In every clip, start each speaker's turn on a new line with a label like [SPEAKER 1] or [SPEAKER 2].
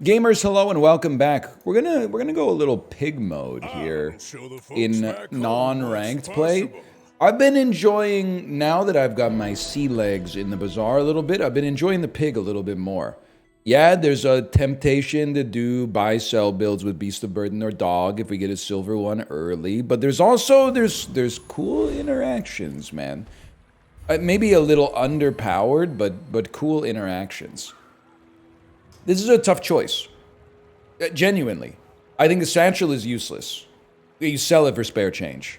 [SPEAKER 1] Gamers, hello and welcome back. We're gonna go a little pig mode here in non-ranked play. I've been enjoying, now that I've got my sea legs in the bazaar a little bit, I've been enjoying the pig a little bit more. Yeah, there's a temptation to do buy-sell builds with Beast of Burden or Dog if we get a silver one early, but there's also, there's cool interactions, man. Maybe a little underpowered, but cool interactions. This is a tough choice. Genuinely. I think the satchel is useless. You sell it for spare change.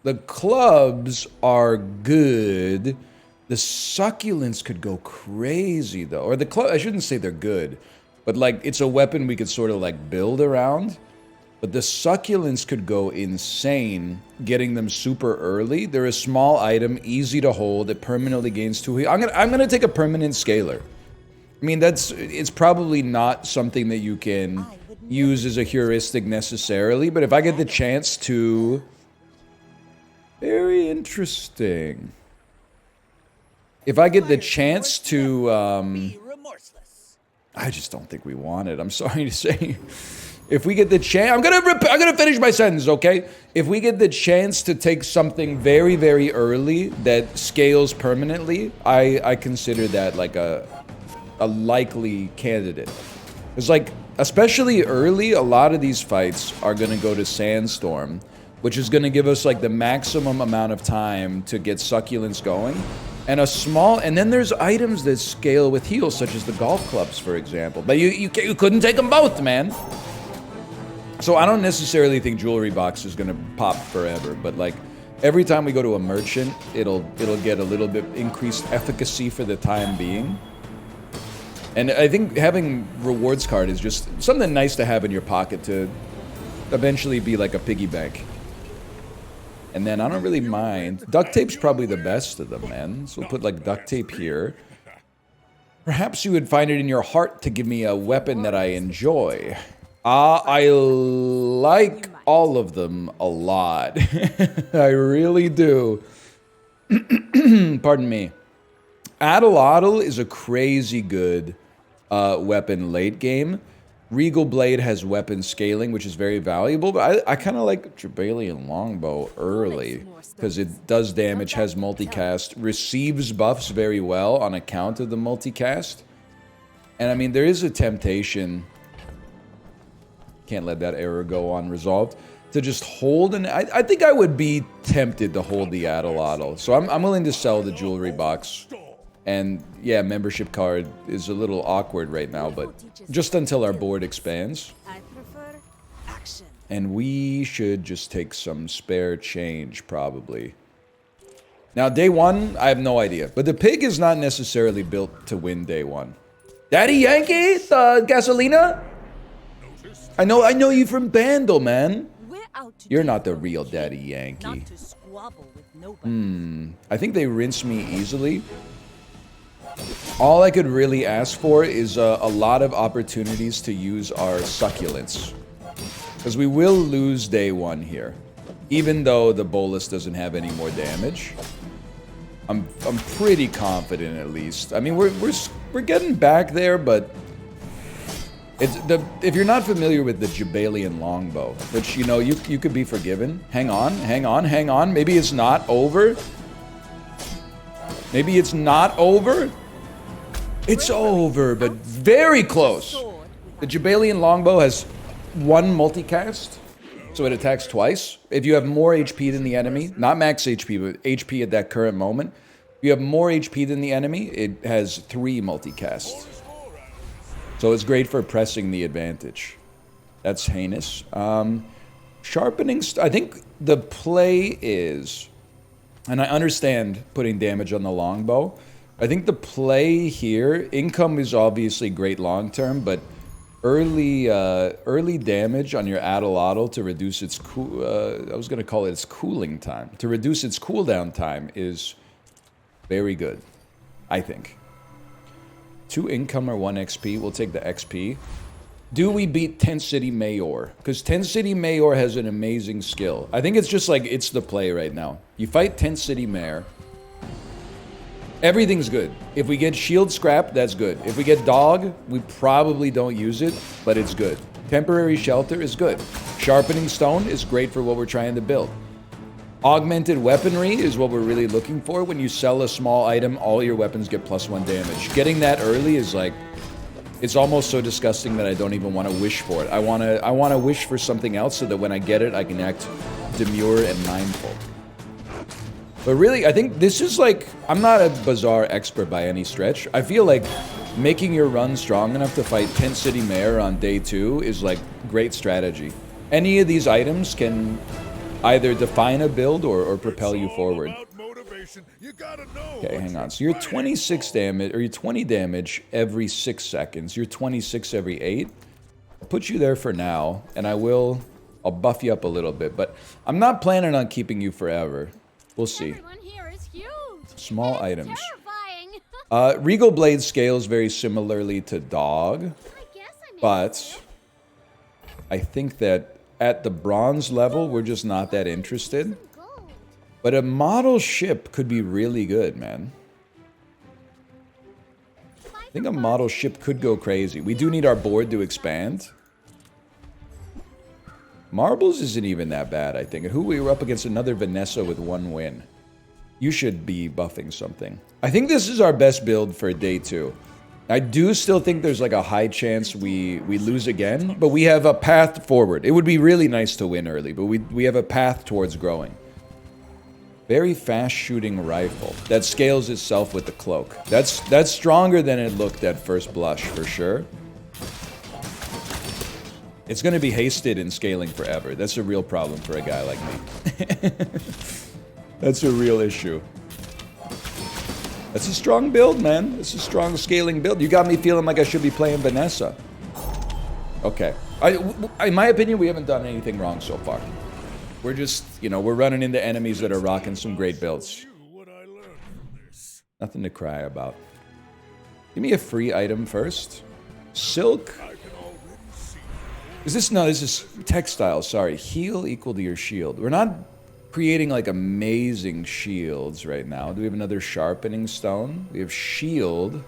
[SPEAKER 1] The clubs are good. The succulents could go crazy, though. Or the club, I shouldn't say they're good. But, like, it's a weapon we could sort of, like, build around. But the succulents could go insane, getting them super early. They're a small item, easy to hold. It permanently gains 2 heal. I'm gonna take a permanent scaler. I mean, it's probably not something that you can use as a heuristic necessarily, but if I get the chance to... Very interesting. If I get the chance to, I just don't think we want it, I'm sorry to say. If we get the chance... I'm gonna finish my sentence, okay? If we get the chance to take something very, very early that scales permanently, I consider that like a likely candidate. It's like, especially early, a lot of these fights are going to go to Sandstorm, which is going to give us like the maximum amount of time to get succulents going. And and then there's items that scale with heals, such as the golf clubs, for example. But you couldn't take them both, man. So I don't necessarily think Jewelry Box is going to pop forever, but like, every time we go to a merchant, it'll get a little bit increased efficacy for the time being. And I think having rewards card is just something nice to have in your pocket to eventually be like a piggy bank. And then I don't really mind. Duct tape's probably the best of them, man. So we'll put like duct tape here. Perhaps you would find it in your heart to give me a weapon that I enjoy. I like all of them a lot. I really do. Pardon me. Addle is a crazy good weapon late game. Regal Blade has weapon scaling, which is very valuable, but I kind of like Jabalian Longbow early because it does damage, has multicast, receives buffs very well on account of the multicast. And I mean, there is a temptation, can't let that error go unresolved, to just hold, and I think I would be tempted to hold the Addle. So I'm willing to sell the Jewelry Box. And yeah, membership card is a little awkward right now, but just until our board expands. And we should just take some spare change, probably. Now, day one, I have no idea. But the pig is not necessarily built to win day one. Daddy Yankee, the Gasolina? I know you from Bandle, man. You're not the real Daddy Yankee. I think they rinse me easily. All I could really ask for is a lot of opportunities to use our succulents. Because we will lose day one here. Even though the bolus doesn't have any more damage. I'm pretty confident at least. I mean, we're getting back there, but if you're not familiar with the Jabalian Longbow, which, you know, you could be forgiven. Hang on. Maybe it's not over. Maybe it's not over. It's over, but very close. The Jabalian Longbow has 1 multicast, so it attacks twice. If you have more HP than the enemy, not max HP, but HP at that current moment, if you have more HP than the enemy, it has 3 multicasts. So it's great for pressing the advantage. That's heinous. Sharpening, I think the play is, and I understand putting damage on the longbow, I think the play here, income is obviously great long term, but early damage on your Addle to reduce its I was going to call it its cooling time. To reduce its cooldown time is very good, I think. 2 income or 1 XP, we'll take the XP. Do we beat Tent City Mayor? Because Tent City Mayor has an amazing skill. I think it's just like, it's the play right now. You fight Tent City Mayor. Everything's good. If we get shield scrap, that's good. If we get dog, we probably don't use it, but it's good. Temporary shelter is good. Sharpening stone is great for what we're trying to build. Augmented weaponry is what we're really looking for. When you sell a small item, all your weapons get +1 damage. Getting that early is like, it's almost so disgusting that I don't even want to wish for it. I want to wish for something else so that when I get it, I can act demure and mindful. But really, I think this is like, I'm not a Bazaar expert by any stretch. I feel like making your run strong enough to fight Tent City Mayor on day 2 is like great strategy. Any of these items can either define a build or propel you forward. Okay, hang on. So you're 26 damage, or you're 20 damage every 6 seconds. You're 26 every 8. I'll put you there for now, and I'll buff you up a little bit, but I'm not planning on keeping you forever. We'll see. Small items. Regal Blade scales very similarly to Dog, but I think that at the bronze level, we're just not that interested. But a model ship could be really good, man. I think a model ship could go crazy. We do need our board to expand. Marbles isn't even that bad, I think. And who we were up against another Vanessa with 1 win. You should be buffing something. I think this is our best build for day 2. I do still think there's like a high chance we lose again, but we have a path forward. It would be really nice to win early, but we have a path towards growing. Very fast shooting rifle that scales itself with the cloak. That's stronger than it looked at first blush, for sure. It's going to be hasted and scaling forever. That's a real problem for a guy like me. That's a real issue. That's a strong build, man. It's a strong scaling build. You got me feeling like I should be playing Vanessa. Okay. In my opinion, we haven't done anything wrong so far. We're just, you know, we're running into enemies that are rocking some great builds. Nothing to cry about. Give me a free item first. Silk. Is this? No, this is textile. Sorry. Heal equal to your shield. We're not creating like amazing shields right now. Do we have another sharpening stone? We have shield.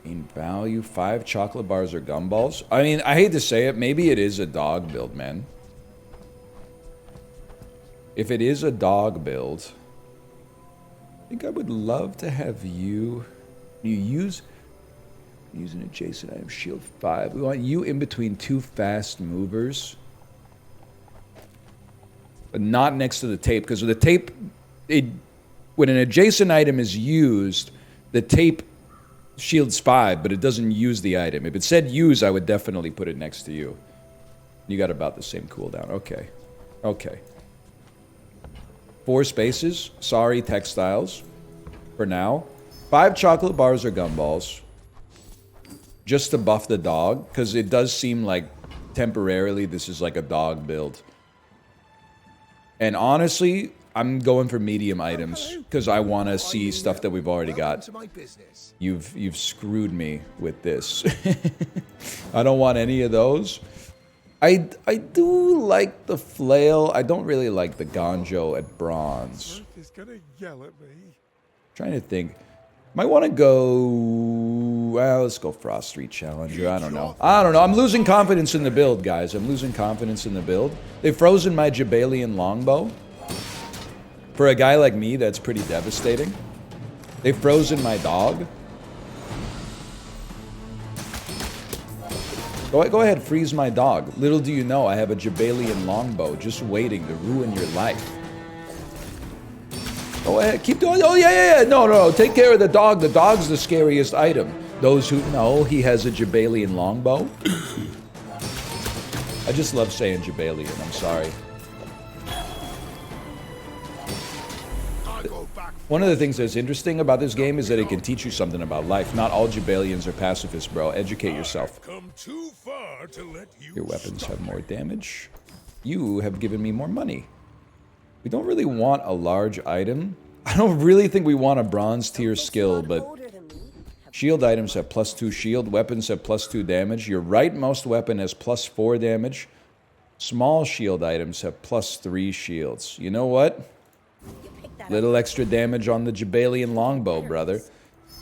[SPEAKER 1] In value, 5 chocolate bars or gumballs. I mean, I hate to say it. Maybe it is a dog build, man. If it is a dog build, I think I would love to have you use an adjacent item, shield 5. We want you in between 2 fast movers. But not next to the tape, because the tape, when an adjacent item is used, the tape shields 5, but it doesn't use the item. If it said use, I would definitely put it next to you. You got about the same cooldown. Okay. Okay. 4 spaces. Sorry, textiles. For now. 5 chocolate bars or gumballs. Just to buff the dog, because it does seem like temporarily this is like a dog build. And honestly, I'm going for medium items because I want to see stuff that we've already got. You've screwed me with this. I don't want any of those. I do like the flail. I don't really like the Ganjo at bronze.
[SPEAKER 2] He's gonna yell at me.
[SPEAKER 1] Trying to think. Might want to go... Well, let's go Frost Street Challenger. I don't know. I'm losing confidence in the build, guys. I'm losing confidence in the build. They've frozen my Jabalian longbow. For a guy like me, that's pretty devastating. They've frozen my dog. Go ahead, freeze my dog. Little do you know, I have a Jabalian longbow just waiting to ruin your life. Go ahead, keep doing. Oh yeah. No. Take care of the dog. The dog's the scariest item. Those who know, he has a Jabalian longbow. I just love saying Jabalian. I'm sorry. One of the things that's interesting about this game is that it can teach you something about life. Not all Jabalians are pacifists, bro. Educate yourself. Your weapons have more damage. You have given me more money. We don't really want a large item. I don't really think we want a bronze tier skill, but shield items have +2 shield. Weapons have +2 damage. Your rightmost weapon has +4 damage. Small shield items have +3 shields. You know what? Little extra damage on the Jabalian longbow, brother.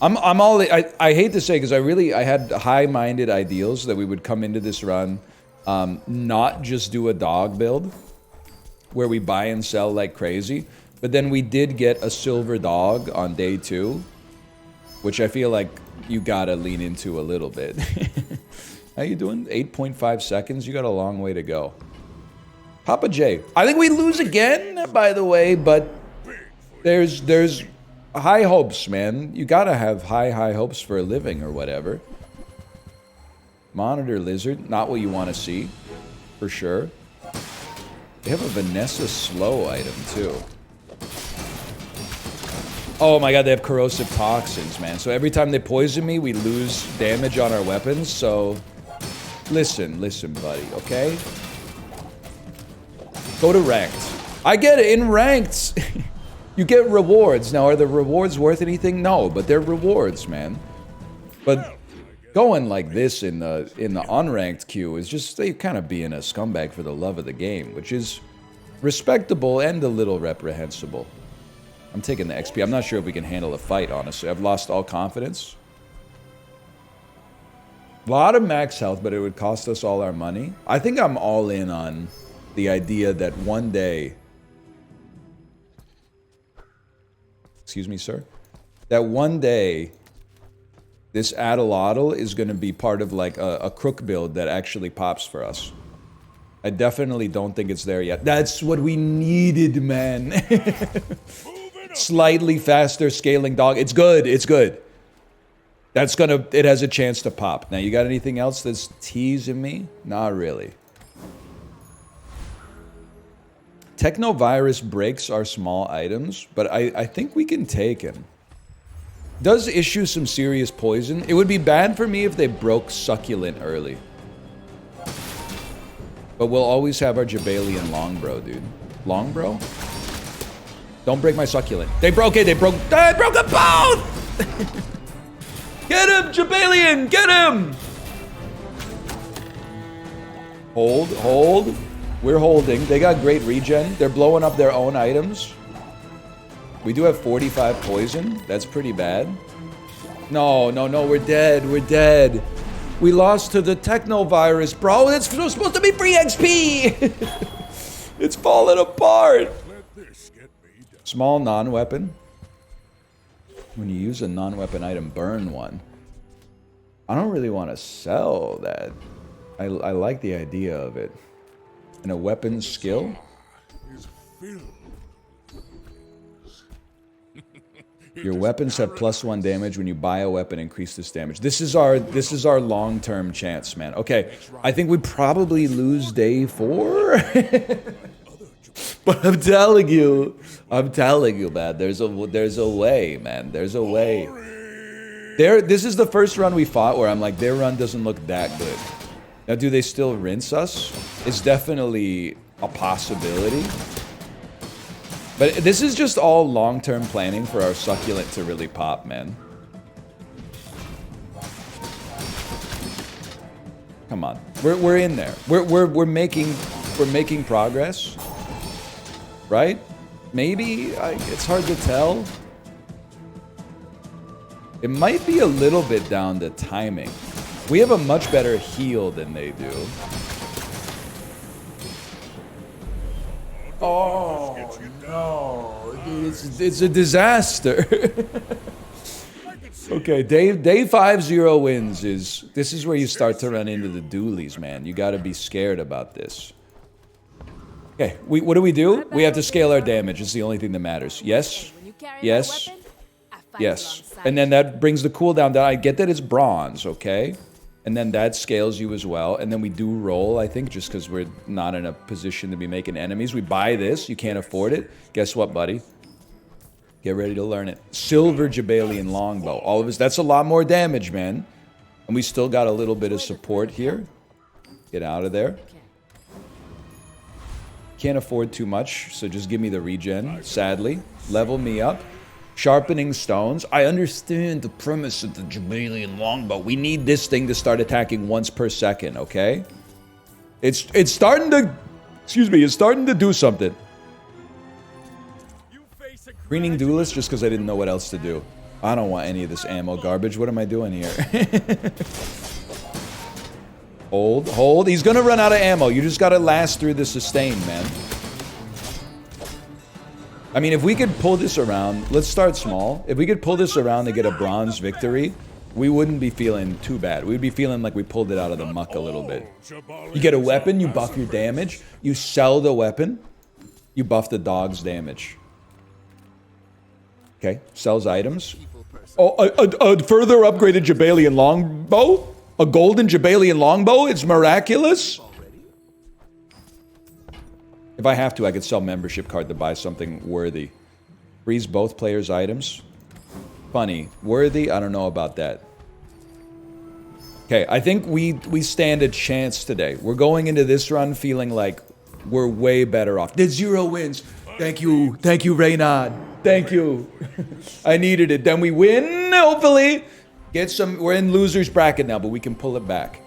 [SPEAKER 1] I hate to say, because I had high-minded ideals that we would come into this run, not just do a dog build, where we buy and sell like crazy, but then we did get a silver dog on day 2, which I feel like you gotta lean into a little bit. How you doing? 8.5 seconds? You got a long way to go. Papa J. I think we lose again, by the way, but there's high hopes, man. You gotta have high hopes for a living or whatever. Monitor Lizard, not what you want to see, for sure. They have a Vanessa slow item, too. Oh my god, they have corrosive toxins, man. So every time they poison me, we lose damage on our weapons, so... Listen, buddy, okay? Go to ranked. I get it, in ranked, you get rewards. Now, are the rewards worth anything? No, but they're rewards, man. But going like this in the unranked queue is just, they kind of being a scumbag for the love of the game, which is respectable and a little reprehensible. I'm taking the XP. I'm not sure if we can handle a fight, honestly. I've lost all confidence. A lot of max health, but it would cost us all our money. I think I'm all in on the idea that one day... Excuse me, sir? That one day, this Adelotl is going to be part of like a crook build that actually pops for us. I definitely don't think it's there yet. That's what we needed, man. Slightly faster scaling dog. It's good. It's good. That's gonna... It has a chance to pop. Now, you got anything else that's teasing me? Not really. Technovirus breaks our small items, but I think we can take him. Does issue some serious poison. It would be bad for me if they broke Succulent early. But we'll always have our Jabalian Longbro, dude. Longbro? Don't break my Succulent. They broke it! They broke them both! Get him, Jabalian! Get him! Hold. We're holding. They got great regen. They're blowing up their own items. We do have 45 poison. That's pretty bad. No. We're dead. We're dead. We lost to the Technovirus, bro. It's supposed to be free XP. It's falling apart. Small non-weapon. When you use a non-weapon item, burn one. I don't really want to sell that. I like the idea of it. And a weapon skill? Your weapons have +1 damage when you buy a weapon. Increase this damage. This is our long-term chance, man. Okay, I think we probably lose day 4. But I'm telling you, man. There's a way, man. There's a way. This is the first run we fought where I'm like, their run doesn't look that good. Now, do they still rinse us? It's definitely a possibility. But this is just all long-term planning for our Succulent to really pop, man. Come on, we're in there. We're making progress, right? Maybe it's hard to tell. It might be a little bit down to timing. We have a much better heal than they do. Oh no, dude, it's a disaster. Okay, day 5-0 wins this is where you start to run into the dualies, man. You got to be scared about this. Okay, what do? We have to scale our damage. It's the only thing that matters. Yes, yes, yes. And then that brings the cooldown down. I get that it's bronze, okay? And then that scales you as well. And then we do roll, I think, just because we're not in a position to be making enemies. We buy this. You can't afford it. Guess what, buddy? Get ready to learn it. Silver Jabalian Longbow. All of us. That's a lot more damage, man. And we still got a little bit of support here. Get out of there. Can't afford too much, so just give me the regen, sadly. Level me up. Sharpening stones. I understand the premise of the Jabalian Longbow. We need this thing to start attacking once per second, okay? It's starting to... Excuse me, it's starting to do something.
[SPEAKER 2] You face a
[SPEAKER 1] Greening Duelist just because I didn't know what else to do. I don't want any of this ammo garbage. What am I doing here? Hold, hold. He's gonna run out of ammo. You just gotta last through the sustain, man. I mean, if we could pull this around, let's start small. If we could pull this around to get a bronze victory, we wouldn't be feeling too bad. We'd be feeling like we pulled it out of the muck a little bit. You get a weapon, you buff your damage. You sell the weapon, you buff the dog's damage. Okay, sells items. Oh, a further upgraded Jabalian longbow? A golden Jabalian longbow? It's miraculous? If I have to, I could sell membership card to buy something worthy. Freeze both players' items. Funny. Worthy? I don't know about that. Okay, I think we stand a chance today. We're going into this run feeling like we're way better off. Did 0 wins. Thank you. Thank you, Reynard. Thank you. I needed it. Then we win, hopefully. Get some... We're in loser's bracket now, but we can pull it back.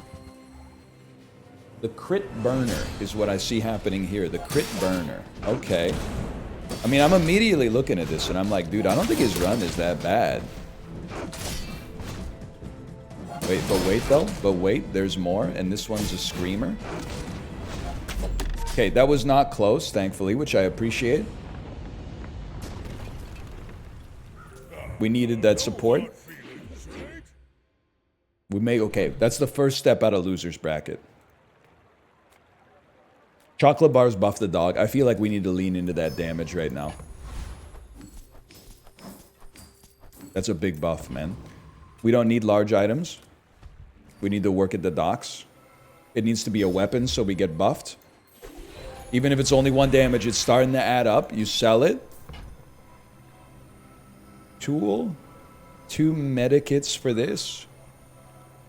[SPEAKER 1] The crit burner is what I see happening here. The crit burner. Okay. I mean, I'm immediately looking at this and I'm like, dude, I don't think his run is that bad. Wait though. But wait, there's more. And this one's a screamer. Okay, that was not close, thankfully, which I appreciate. We needed that support. We may... Okay, that's the first step out of loser's bracket. Chocolate bars buff the dog. I feel like we need to lean into that damage right now. That's a big buff, man. We don't need large items. We need to work at the docks. It needs to be a weapon so we get buffed. Even if it's only 1 damage, it's starting to add up. You sell it. Tool. 2 medikits for this.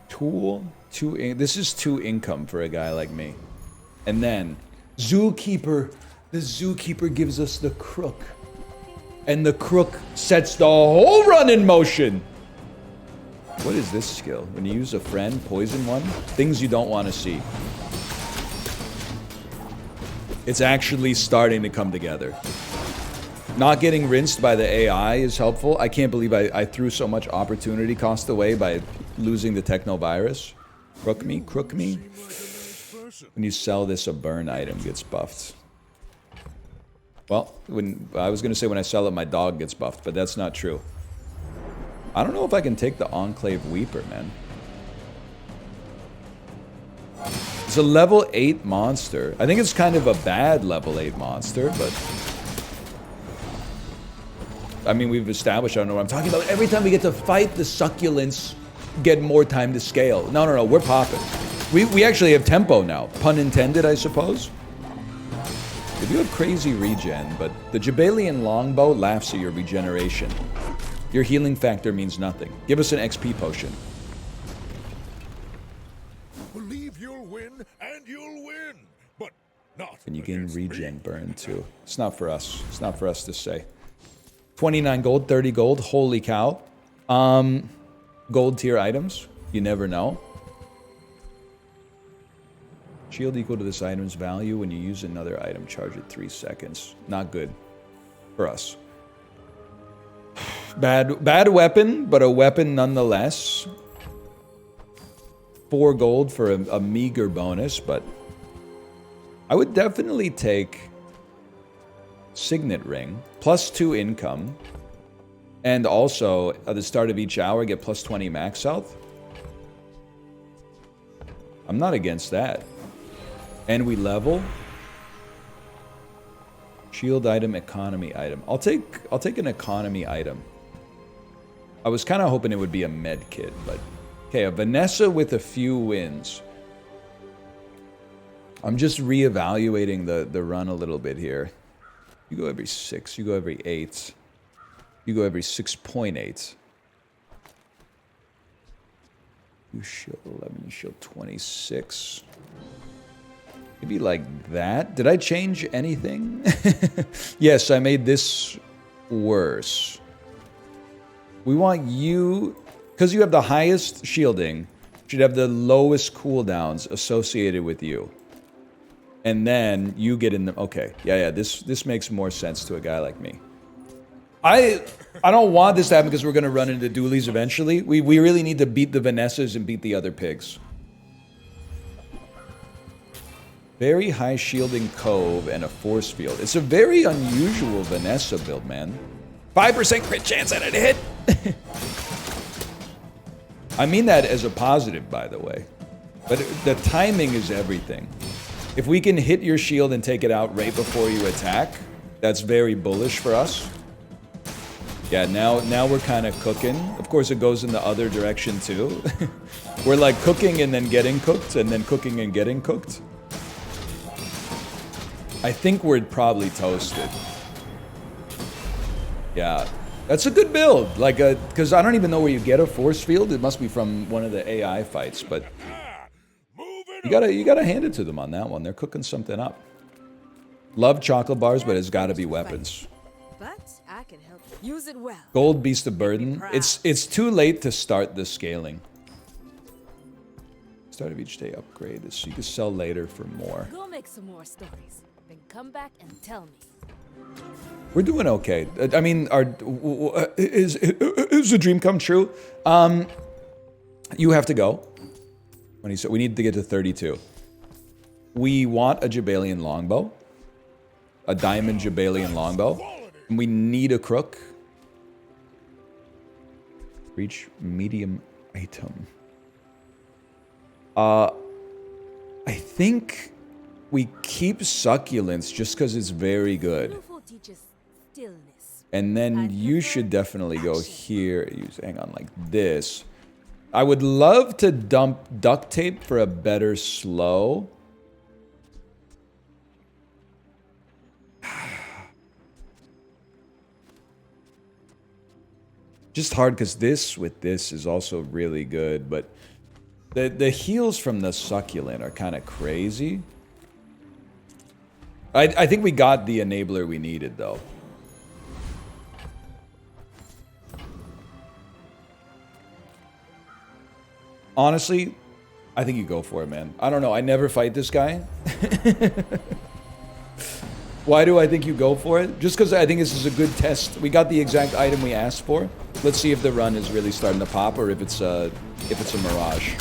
[SPEAKER 1] Tool. 2... This is 2 income for a guy like me. And then... Zookeeper. The Zookeeper gives us the crook. And the crook sets the whole run in motion. What is this skill? When you use a friend, poison one? Things you don't want to see. It's actually starting to come together. Not getting rinsed by the AI is helpful. I can't believe I threw so much opportunity cost away by losing the techno virus. Crook me, crook me. When you sell this, a burn item gets buffed. Well, when I was going to say when I sell it, my dog gets buffed, but that's not true. I don't know if I can take the Enclave Weeper, man. It's a level 8 monster. I think it's kind of a bad level 8 monster, but... I mean, we've established, I don't know what I'm talking about. Every time we get to fight, the succulents get more time to scale. No, we're popping. We actually have tempo now. Pun intended, I suppose. If you have crazy regen, but the Jabalian longbow laughs at your regeneration. Your healing factor means nothing. Give us an XP potion.
[SPEAKER 2] Believe you'll win, and you'll win, but not.
[SPEAKER 1] And you gain regen burn too. It's not for us. It's not for us to say. 29 gold, 30 gold. Holy cow. Gold tier items. You never know. Shield equal to this item's value. When you use another item, charge it 3 seconds. Not good. For us. Bad weapon, but a weapon nonetheless. 4 gold for a meager bonus, but... I would definitely take... Signet Ring. Plus 2 income. And also, at the start of each hour, get plus 20 max health. I'm not against that. And we level. Shield item, economy item. I'll take an economy item. I was kind of hoping it would be a med kit, but... Okay, a Vanessa with a few wins. I'm just reevaluating the run a little bit here. You go every 6, you go every 8. You go every 6.8. You shield 11, you shield 26. Maybe like that. Did I change anything? Yes, I made this worse. We want you, because you have the highest shielding, should have the lowest cooldowns associated with you. And then you get in the... Okay, yeah, this makes more sense to a guy like me. I don't want this to happen because we're going to run into dualies eventually. We really need to beat the Vanessas and beat the other pigs. Very high shielding cove and a force field. It's a very unusual Vanessa build, man. 5% crit chance at a hit. I mean that as a positive, by the way. But the timing is everything. If we can hit your shield and take it out right before you attack, that's very bullish for us. Yeah, now we're kind of cooking. Of course, it goes in the other direction too. We're like cooking and then getting cooked, and then cooking and getting cooked. I think we're probably toasted. Yeah, that's a good build. Like, because I don't even know where you get a force field. It must be from one of the AI fights, but you gotta hand it to them on that one. They're cooking something up. Love chocolate bars, but it's got to be weapons.
[SPEAKER 3] But I can help use it well.
[SPEAKER 1] Gold Beast of Burden. It's too late to start the scaling. Start of each day upgrade this so you can sell later for more.
[SPEAKER 3] Go make some more stories. Then come back and tell me.
[SPEAKER 1] We're doing okay. I mean, is the dream come true? You have to go. When he said we need to get to 32. We want a Jabalian longbow. A diamond Jabalian longbow. And we need a crook. Reach medium item. I think we keep succulence just because it's very good. And then you should definitely go here. Hang on, like this. I would love to dump duct tape for a better slow. Just hard because this with this is also really good, but the heals from the succulent are kind of crazy. I think we got the enabler we needed though. Honestly, I think you go for it, man. I don't know. I never fight this guy. Why do I think you go for it? Just because I think this is a good test. We got the exact item we asked for. Let's see if the run is really starting to pop or if it's a mirage.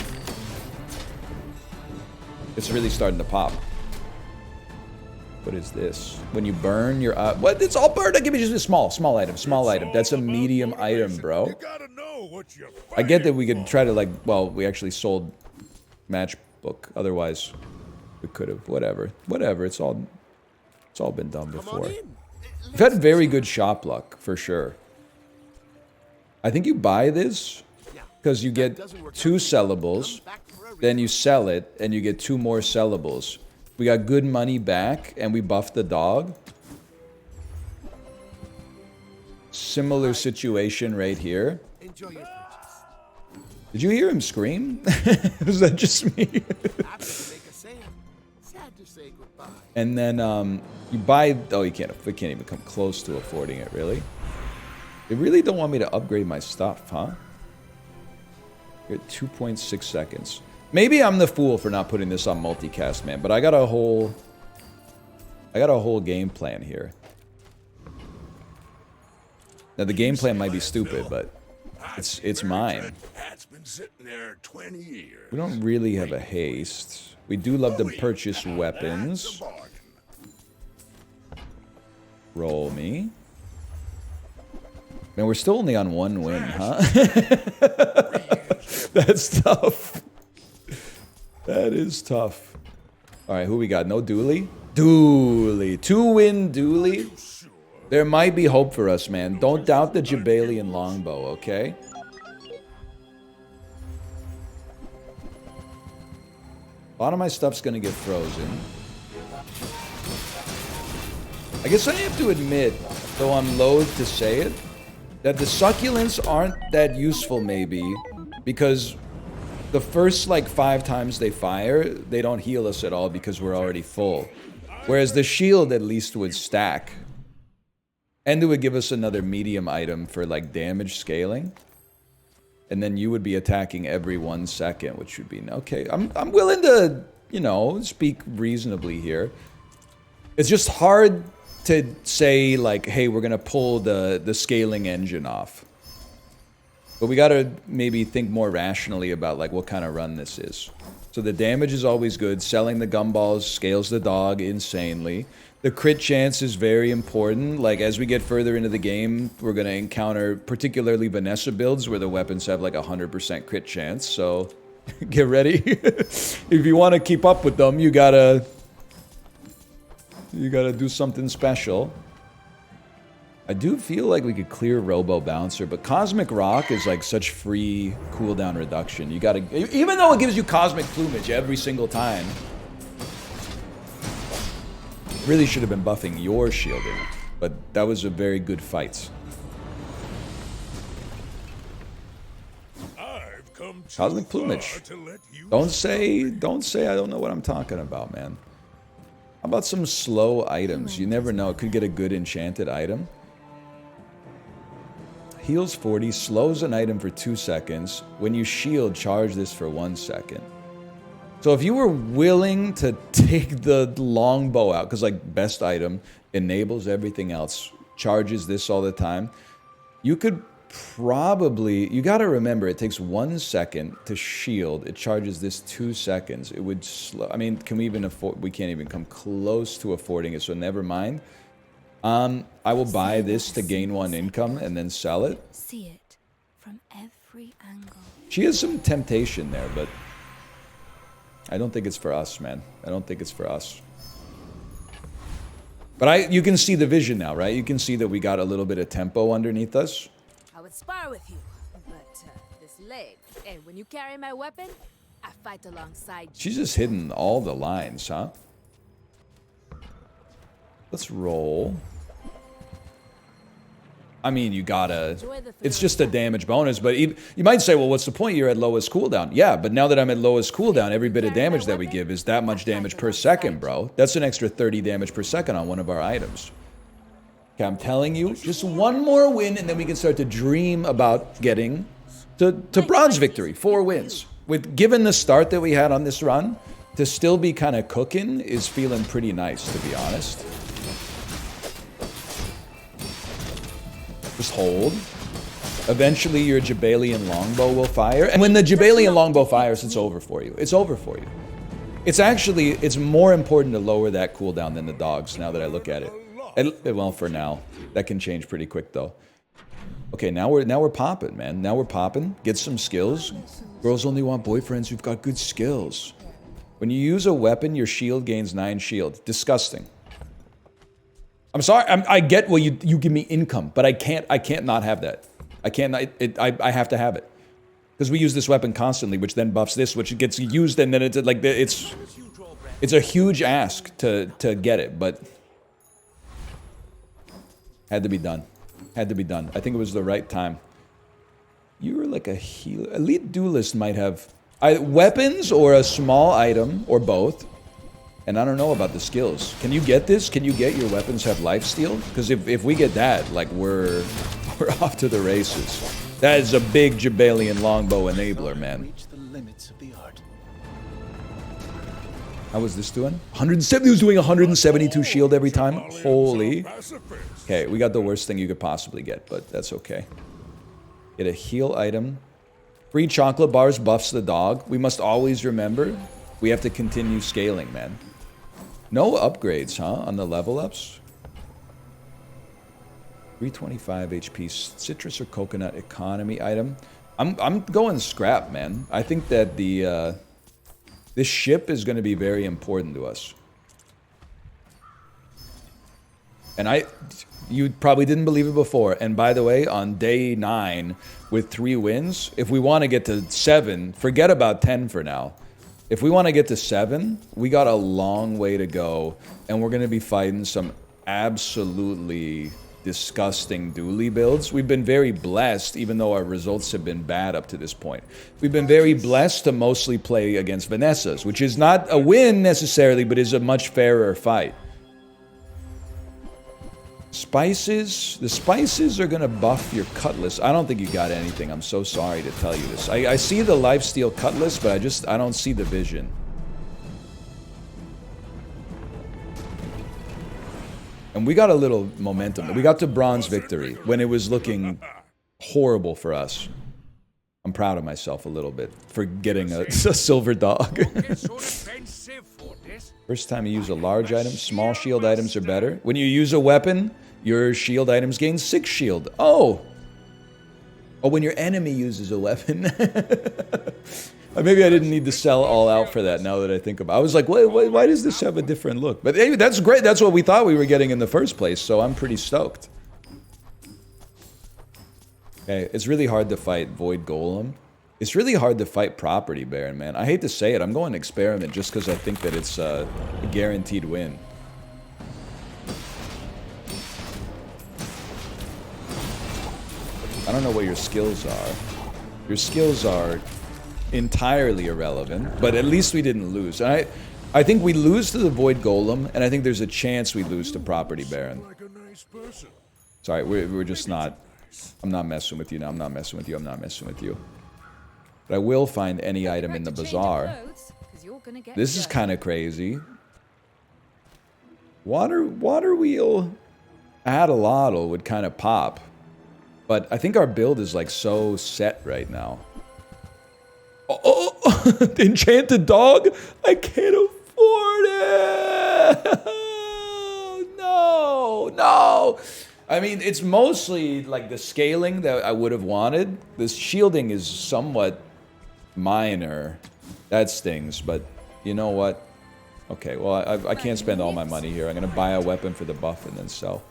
[SPEAKER 1] It's really starting to pop. What is this? When you burn your what? It's all burned. Give me just a small item. Small item. That's a medium item, bro. I get that we could try to like. Well, we actually sold matchbook. Otherwise, we could have. Whatever. It's all been done before. We've had very good shop luck for sure. I think you buy this because you get 2 sellables, then you sell it, and you get 2 more sellables. We got good money back, and we buffed the dog. Similar situation right here. Did you hear him scream? Was that just me? And then you buy. Oh, you can't. We can't even come close to affording it. Really? They really don't want me to upgrade my stuff, huh? You're at 2.6 seconds. Maybe I'm the fool for not putting this on multicast, man. But I got a whole game plan here. Now the game plan might be stupid, but it's mine. We don't really have a haste. We do love to purchase weapons. Roll me. Man, we're still only on 1 win, huh? That's tough. That is tough. Alright, who we got? No dually? Dually. 2-win dually? There might be hope for us, man. Don't doubt the Jabalian longbow, okay? A lot of my stuff's gonna get frozen. I guess I have to admit, though I'm loath to say it, that the succulents aren't that useful maybe, because the first like 5 times they fire, they don't heal us at all because we're already full. Whereas the shield at least would stack. And it would give us another medium item for like damage scaling. And then you would be attacking every 1 second, which would be okay. I'm willing to, you know, speak reasonably here. It's just hard to say like, hey, we're gonna pull the scaling engine off. But we gotta maybe think more rationally about like what kind of run this is. So the damage is always good. Selling the gumballs scales the dog insanely. The crit chance is very important. Like as we get further into the game, we're gonna encounter particularly Vanessa builds where the weapons have like 100% crit chance. So get ready. If you want to keep up with them, you gotta do something special. I do feel like we could clear Robo Bouncer, but Cosmic Rock is like such free cooldown reduction. You gotta, even though it gives you Cosmic Plumage every single time, really should have been buffing your shielding, but that was a very good fight. Cosmic Plumage. Don't say I don't know what I'm talking about, man. How about some slow items? You never know, it could get a good enchanted item. Heals 40, slows an item for 2 seconds. When you shield, charge this for 1 second. So if you were willing to take the longbow out, because like best item, enables everything else, charges this all the time, you could probably, you gotta remember, it takes 1 second to shield, it charges this 2 seconds. It would slow, I mean, can we even afford, we can't even come close to affording it, so never mind. I will buy this to gain 1 income and then sell it.
[SPEAKER 3] See it from every angle.
[SPEAKER 1] She has some temptation there, but I don't think it's for us, man. I don't think it's for us. But you can see the vision now, right? You can see that we got a little bit of tempo underneath us.
[SPEAKER 3] I would spar with you, but this leg, and when you carry my weapon, I fight alongside you.
[SPEAKER 1] She's just hitting all the lines, huh? Let's roll. I mean, you gotta... It's just a damage bonus, but you might say, well, what's the point? You're at lowest cooldown. Yeah, but now that I'm at lowest cooldown, every bit of damage that we give is that much damage per second, bro. That's an extra 30 damage per second on one of our items. Okay, I'm telling you, just one more win, and then we can start to dream about getting to bronze victory. 4 wins. Given the start that we had on this run, to still be kind of cooking is feeling pretty nice, to be honest. Just hold. Eventually your Jabalian longbow will fire. And when the Jabalian longbow fires, it's over for you. It's over for you. It's more important to lower that cooldown than the dogs, now that I look at it. Well, for now. That can change pretty quick, though. Okay, now we're popping, man. Now we're popping. Get some skills. Girls only want boyfriends who've got good skills. When you use a weapon, your shield gains 9 shield. Disgusting. I'm sorry. I get, well, you give me income, but I can't not have that. I have to have it. Because we use this weapon constantly, which then buffs this, which gets used, and then it's like, it's a huge ask to get it, but had to be done. Had to be done. I think it was the right time. You were like a healer. Elite Duelist might have weapons or a small item, or both. And I don't know about the skills. Can you get this? Can you get your weapons have lifesteal? Because if we get that, like we're off to the races. That is a big Jabalian longbow enabler, man. How was this doing? 170 was doing 172 shield every time. Holy. Okay, we got the worst thing you could possibly get, but that's okay. Get a heal item. Free chocolate bars buffs the dog. We must always remember we have to continue scaling, man. No upgrades, huh, on the level ups? 325 HP, citrus or coconut economy item. I'm going scrap, man. I think that this ship is going to be very important to us. And you probably didn't believe it before. And by the way, on day 9 with 3 wins, if we want to get to 7, forget about 10 for now. If we want to get to 7, we got a long way to go, and we're going to be fighting some absolutely disgusting dually builds. We've been very blessed, even though our results have been bad up to this point. We've been very blessed to mostly play against Vanessa's, which is not a win necessarily, but is a much fairer fight. Spices, the spices are gonna buff your cutlass. I don't think you got anything. I'm so sorry to tell you this. I see the lifesteal cutlass, but I don't see the vision. And we got a little momentum. We got to bronze victory when it was looking horrible for us. I'm proud of myself a little bit for getting a silver dog. First time you use a large item, small shield items are better. When you use a weapon, your shield items gain 6 shield. Oh! Oh, when your enemy uses a weapon. Maybe I didn't need to sell all out for that now that I think about it. I was like, why does this have a different look? But anyway, that's great. That's what we thought we were getting in the first place, so I'm pretty stoked. Okay, it's really hard to fight Void Golem. It's really hard to fight Property Baron, man. I hate to say it. I'm going to experiment just because I think that it's a guaranteed win. I don't know what your skills are. Your skills are entirely irrelevant, but at least we didn't lose. And I think we lose to the Void Golem, and I think there's a chance we lose to Property Baron. Sorry, we're just not... I'm not messing with you now. I'm not messing with you. I'm not messing with you. But I will find any item in the bazaar. This is kind of crazy. Water wheel Adelotl would kind of pop. But I think our build is like so set right now. Oh, enchanted dog? I can't afford it. No. I mean, it's mostly like the scaling that I would have wanted. This shielding is somewhat minor. That stings, but you know what? Okay, well, I can't spend all my money here. I'm going to buy a weapon for the buff and then sell.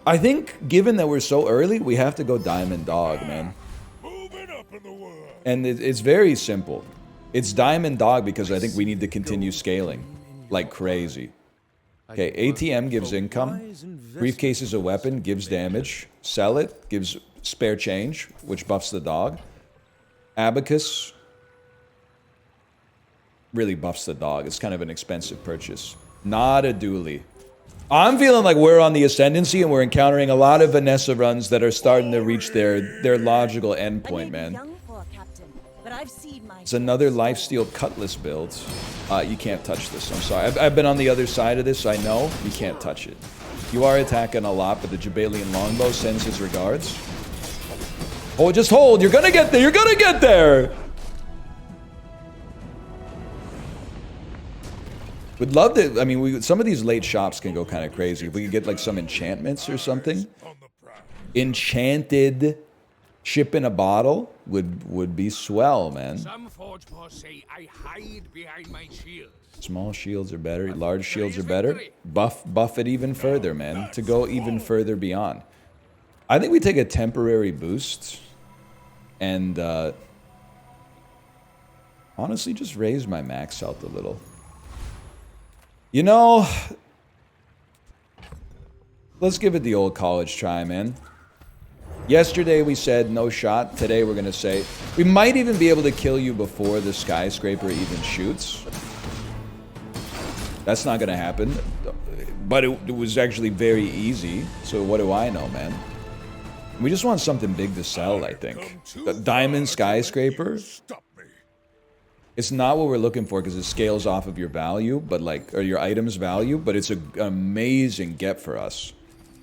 [SPEAKER 1] I think, given that we're so early, we have to go Diamond Dog, man. And it's very simple. It's Diamond Dog because I think we need to continue scaling like crazy. Okay, ATM gives income. Briefcase is a weapon, gives damage. Sell it, gives spare change, which buffs the dog. Abacus really buffs the dog. It's kind of an expensive purchase. Not a dually. I'm feeling like we're on the ascendancy and we're encountering a lot of Vanessa runs that are starting to reach their logical endpoint, man. It's another lifesteal cutlass build. You can't touch this. I'm sorry. I've been on the other side of this. I know. You can't touch it. You are attacking a lot, but the Jabalian longbow sends his regards. Oh, just hold. You're gonna get there. You're gonna get there. Would love to. I mean, some of these late shops can go kind of crazy. If we could get like some enchantments or something. Enchanted ship in a bottle would be swell, man.
[SPEAKER 4] Some forge say I hide behind my shields.
[SPEAKER 1] Small shields are better. Large shields are better. Buff it even further, man. To go even further beyond. I think we take a temporary boost and honestly just raise my max health a little. You know, let's give it the old college try, man. Yesterday we said no shot. Today we're going to say we might even be able to kill you before the skyscraper even shoots. That's not going to happen. But it was actually very easy. So what do I know, man? We just want something big to sell, I think. The diamond skyscraper. It's not what we're looking for because it scales off of your value, but like, or your item's value, but it's an amazing get for us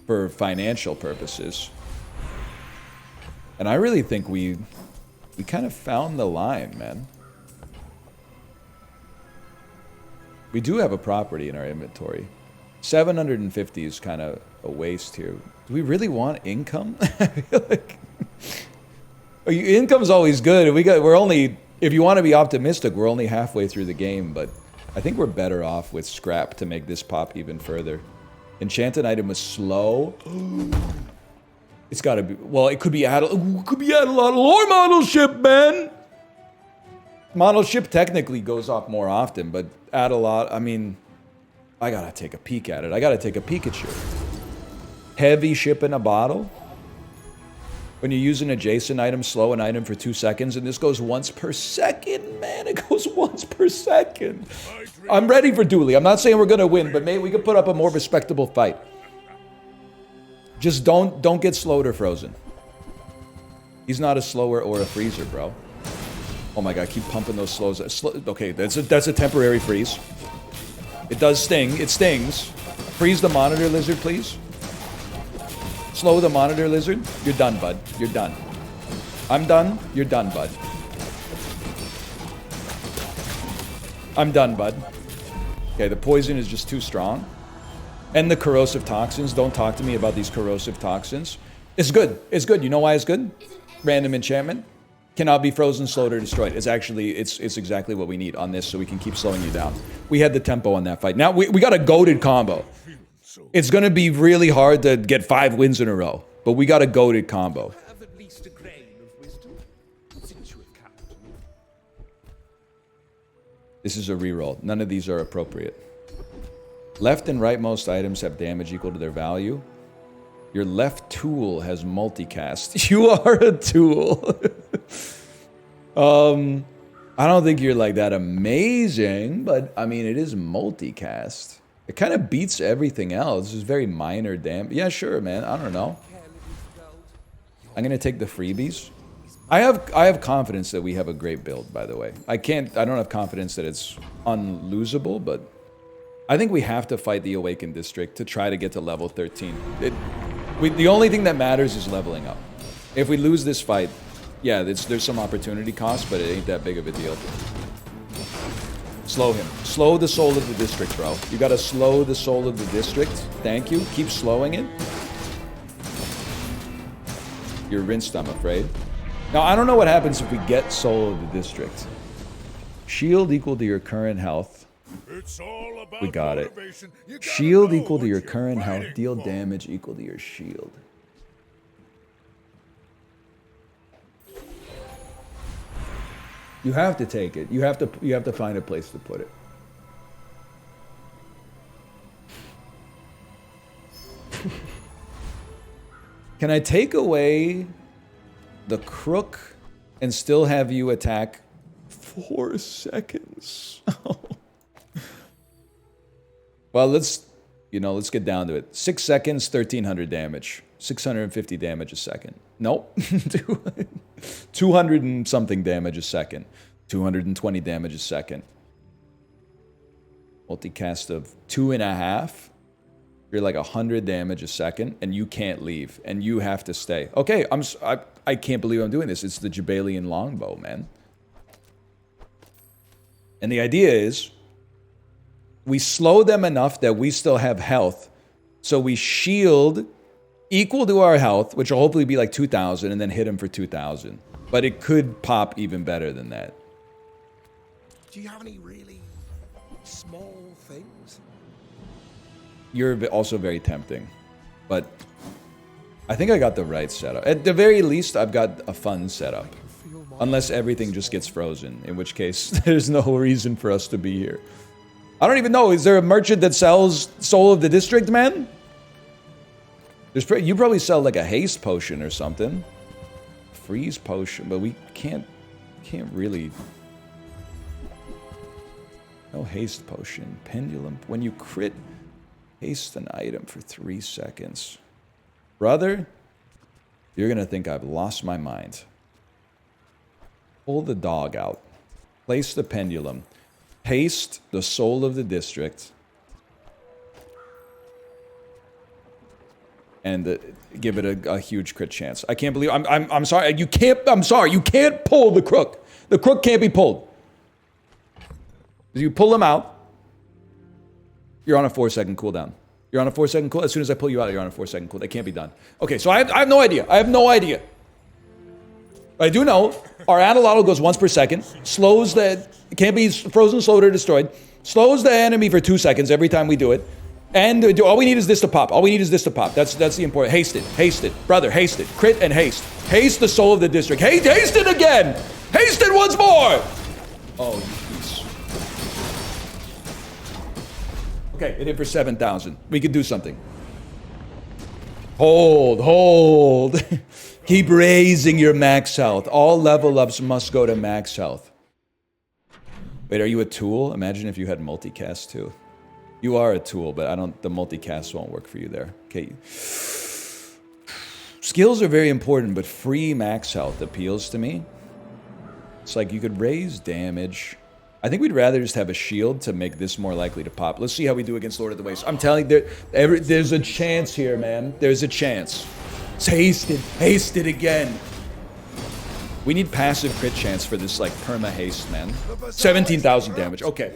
[SPEAKER 1] for financial purposes. And I really think we kind of found the line, man. We do have a property in our inventory. 750 is kind of a waste here. Do we really want income? I feel like income's always good. We're only, if you want to be optimistic, we're only halfway through the game, but I think we're better off with scrap to make this pop even further. Enchanted item was slow. It's got to be, well, it could be a lot of lore model ship, man. Model ship technically goes off more often, but add a lot. I mean, I gotta take a peek at it. I gotta take a Pikachu. Heavy ship in a bottle. When you use an adjacent item, slow an item for 2 seconds, and this goes once per second, man. It goes once per second. I'm ready for dually. I'm not saying we're gonna win, but maybe we could put up a more respectable fight. Just don't get slowed or frozen. He's not a slower or a freezer, bro. Oh my god, keep pumping those slows. Okay, that's a temporary freeze. It does sting. It stings. Freeze the monitor lizard, please. Slow the monitor lizard. You're done, bud. You're done. I'm done. You're done, bud. I'm done, bud. Okay, the poison is just too strong. And the corrosive toxins. Don't talk to me about these corrosive toxins. It's good. It's good. You know why it's good? Random enchantment. Cannot be frozen, slowed, or destroyed. It's actually, it's exactly what we need on this so we can keep slowing you down. We had the tempo on that fight. Now, we got a goated combo. It's going to be really hard to get 5 wins in a row. But we got a goated combo.
[SPEAKER 4] Have at least a grain of wisdom, since you have come to me.
[SPEAKER 1] This is a reroll. None of these are appropriate. Left and rightmost items have damage equal to their value. Your left tool has multicast. You are a tool. I don't think you're like that amazing, but I mean, it is multicast. It kind of beats everything else. It's very minor damage. Yeah, sure, man. I don't know. I'm gonna take the freebies. I have confidence that we have a great build, by the way. I don't have confidence that it's unlosable, but I think we have to fight the Awakened District to try to get to level 13. The only thing that matters is leveling up. If we lose this fight, yeah, there's some opportunity cost, but it ain't that big of a deal. Slow him. Slow the soul of the district, bro. You gotta slow the soul of the district. Thank you. Keep slowing it. You're rinsed, I'm afraid. Now, I don't know what happens if we get soul of the district. Shield equal to your current health.
[SPEAKER 2] It's all about
[SPEAKER 1] We got it.
[SPEAKER 2] motivation. You gotta
[SPEAKER 1] Shield
[SPEAKER 2] know
[SPEAKER 1] equal to
[SPEAKER 2] what
[SPEAKER 1] your
[SPEAKER 2] you're
[SPEAKER 1] current health.
[SPEAKER 2] fighting
[SPEAKER 1] Deal
[SPEAKER 2] for.
[SPEAKER 1] damage equal to your shield. You have to take it. You have to find a place to put it. Can I take away the crook and still have you attack 4 seconds? Well, let's get down to it. 6 seconds, 1,300 damage. 650 damage a second. Nope. 200 and something damage a second. 220 damage a second. Multicast of 2.5. You're like 100 damage a second, and you can't leave, and you have to stay. Okay, I can't believe I'm doing this. It's the Jabalian longbow, man. And the idea is, we slow them enough that we still have health, so we shield equal to our health, which will hopefully be like 2,000, and then hit him for 2,000. But it could pop even better than that.
[SPEAKER 4] Do you have any really small things?
[SPEAKER 1] You're also very tempting, but I think I got the right setup. At the very least, I've got a fun setup. Unless everything just gets frozen, in which case there's no reason for us to be here. I don't even know. Is there a merchant that sells Soul of the District, man? You probably sell like a haste potion or something. Freeze potion, but we can't really. No haste potion. Pendulum. When you crit, haste an item for 3 seconds. Brother, you're gonna think I've lost my mind. Pull the dog out. Place the pendulum. Haste the soul of the district. And give it a huge crit chance. I can't believe I'm sorry. I'm sorry. You can't pull the crook. The crook can't be pulled. You pull him out. You're on a 4-second cooldown. You're on a 4-second cooldown. As soon as I pull you out, you're on a 4-second cooldown. That can't be done. Okay, so I have no idea. I have no idea. I do know our Analotl goes once per second. Slows the... It can't be frozen, slowed, or destroyed. Slows the enemy for 2 seconds every time we do it. And all we need is this to pop. All we need is this to pop. That's the important. Haste it. Haste it. Brother, haste it. Crit and haste. Haste the soul of the district. Haste it again. Haste it once more. Oh, you piece. Okay, it hit for 7,000. We could do something. Hold. Keep raising your max health. All level ups must go to max health. Wait, are you a tool? Imagine if you had multicast too. You are a tool, but the multicast won't work for you there. Okay. Skills are very important, but free max health appeals to me. It's like you could raise damage. I think we'd rather just have a shield to make this more likely to pop. Let's see how we do against Lord of the Waste. I'm telling you, there's a chance here, man. There's a chance. It's hasted. Hasted again. We need passive crit chance for this, like, perma-haste, man. 17,000 damage. Okay.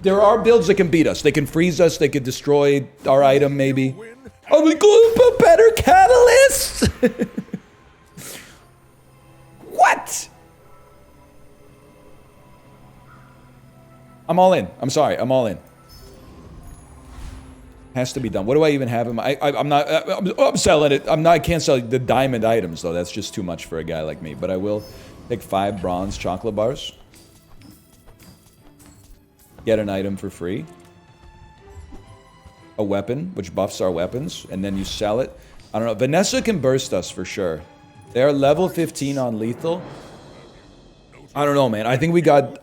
[SPEAKER 1] There are builds that can beat us. They can freeze us. They could destroy our item, maybe. Oh, we go a better catalyst? What? I'm all in. I'm sorry. I'm all in. Has to be done. What do I even have him? I'm not. I'm selling it. I'm not. I can't sell the diamond items though. That's just too much for a guy like me. But I will take 5 bronze chocolate bars. Get an item for free. A weapon, which buffs our weapons, and then you sell it. I don't know. Vanessa can burst us for sure. They are level 15 on lethal. I don't know, man. I think we got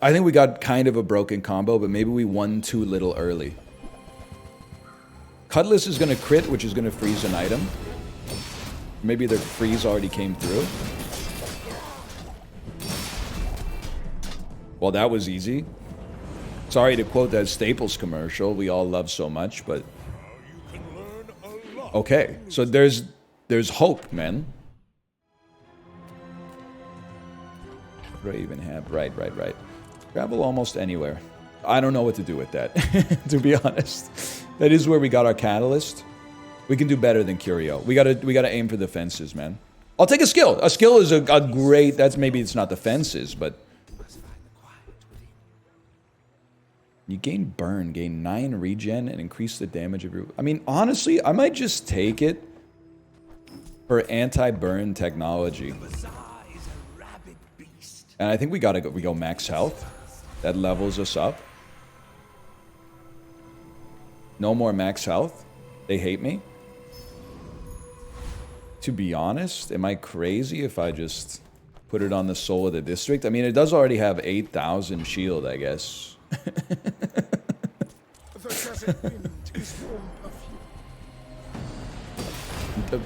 [SPEAKER 1] kind of a broken combo, but maybe we won too little early. Cutlass is going to crit, which is going to freeze an item. Maybe their freeze already came through. Well, that was easy. Sorry to quote that Staples commercial we all love so much, but... Okay, so there's hope, man. What do I even have? Right. Travel almost anywhere. I don't know what to do with that, to be honest. That is where we got our catalyst. We can do better than Curio. We gotta aim for the fences, man. I'll take a skill. A skill is a great... That's maybe it's not the fences, but... You gain burn, gain 9 regen, and increase the damage of your... I mean, honestly, I might just take it for anti-burn technology. And I think we go max health. That levels us up. No more max health. They hate me. To be honest, am I crazy if I just put it on the soul of the district? I mean, it does already have 8,000 shield, I guess.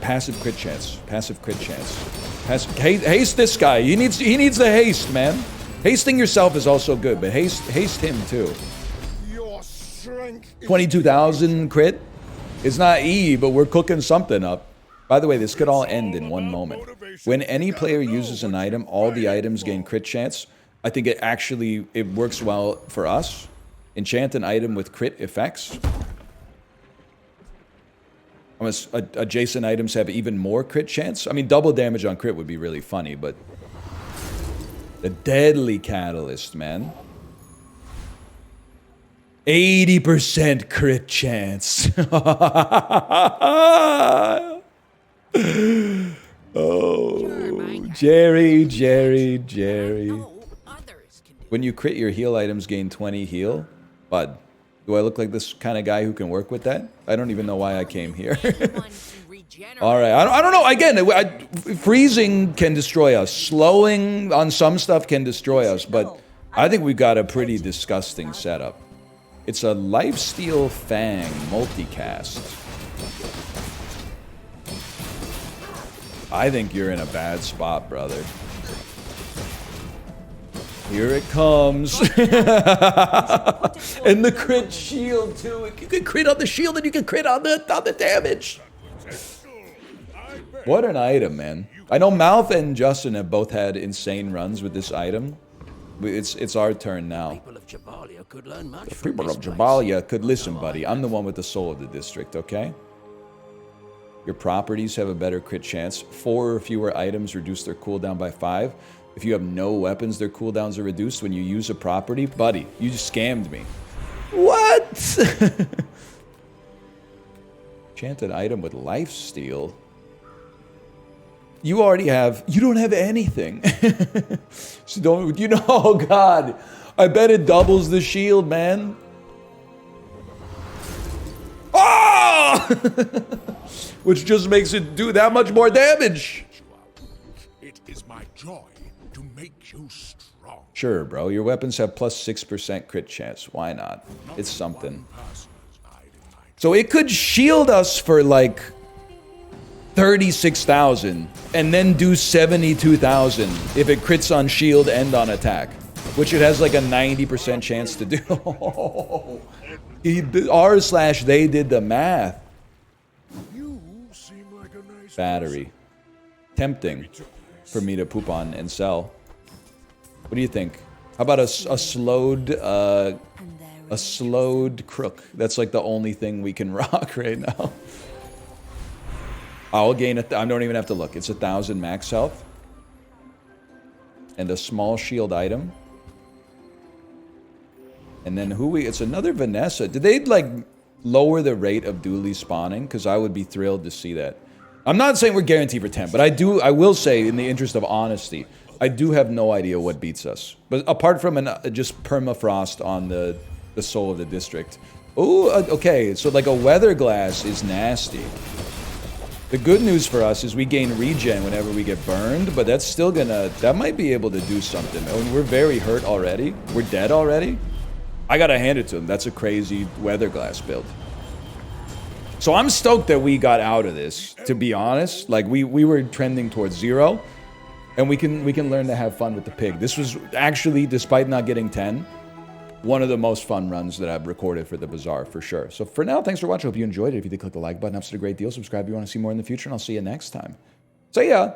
[SPEAKER 1] Passive crit chance. Passive crit chance. Haste this guy. He needs the haste, man. Hasting yourself is also good, but haste him too. 22,000 crit. It's not E, but we're cooking something up. By the way, this could all end in one moment. When any player uses an item, all the items gain crit chance. I think it works well for us. Enchant an item with crit effects. Adjacent items have even more crit chance. I mean, double damage on crit would be really funny, but... The deadly catalyst, man. 80% crit chance. Oh, Jerry. When you crit, your heal items gain 20 heal. Bud, do I look like this kind of guy who can work with that? I don't even know why I came here. All right, I don't know. Again, freezing can destroy us. Slowing on some stuff can destroy us, but I think we've got a pretty disgusting setup. It's a Lifesteal Fang multicast. I think you're in a bad spot, brother. Here it comes. And the crit shield, too. You can crit on the shield and you can crit on the damage. What an item, man. I know Mouth and Justin have both had insane runs with this item. It's our turn now. People of Jabalia could learn much. The people of Jabalia could listen, buddy. I'm the one with the soul of the district, okay? Your properties have a better crit chance. 4 or fewer items reduce their cooldown by 5. If you have no weapons, their cooldowns are reduced when you use a property. Buddy, you just scammed me. What? Enchanted item with lifesteal. You already have... You don't have anything. So don't... You know... Oh, God. I bet it doubles the shield, man. Oh! Which just makes it do that much more damage.
[SPEAKER 2] It is my joy to make you strong.
[SPEAKER 1] Sure, bro. Your weapons have plus 6% crit chance. Why not? It's something. So it could shield us for like 36,000 and then do 72,000 if it crits on shield and on attack. which it has like a 90% chance to do. R/they did the math.
[SPEAKER 2] You seem like a nice
[SPEAKER 1] Battery. Tempting for me to poop on and sell. What do you think? How about a slowed crook? That's like the only thing we can rock right now. I'll gain I don't even have to look. It's 1,000 max health. And a small shield item. And then it's another Vanessa. Did they like lower the rate of dually spawning? Because I would be thrilled to see that. I'm not saying we're guaranteed for 10, but I will say, in the interest of honesty, I do have no idea what beats us. But apart from just permafrost on the soul of the district. Oh, okay. So like a weather glass is nasty. The good news for us is we gain regen whenever we get burned, but that's still that might be able to do something. I mean, we're very hurt already. We're dead already. I gotta hand it to him. That's a crazy weather glass build. So I'm stoked that we got out of this, to be honest. Like, we were trending towards 0, and we can learn to have fun with the pig. This was actually, despite not getting 10, one of the most fun runs that I've recorded for the Bazaar, for sure. So for now, thanks for watching. Hope you enjoyed it. If you did, click the like button. Helps it a great deal. Subscribe if you want to see more in the future, and I'll see you next time. See ya!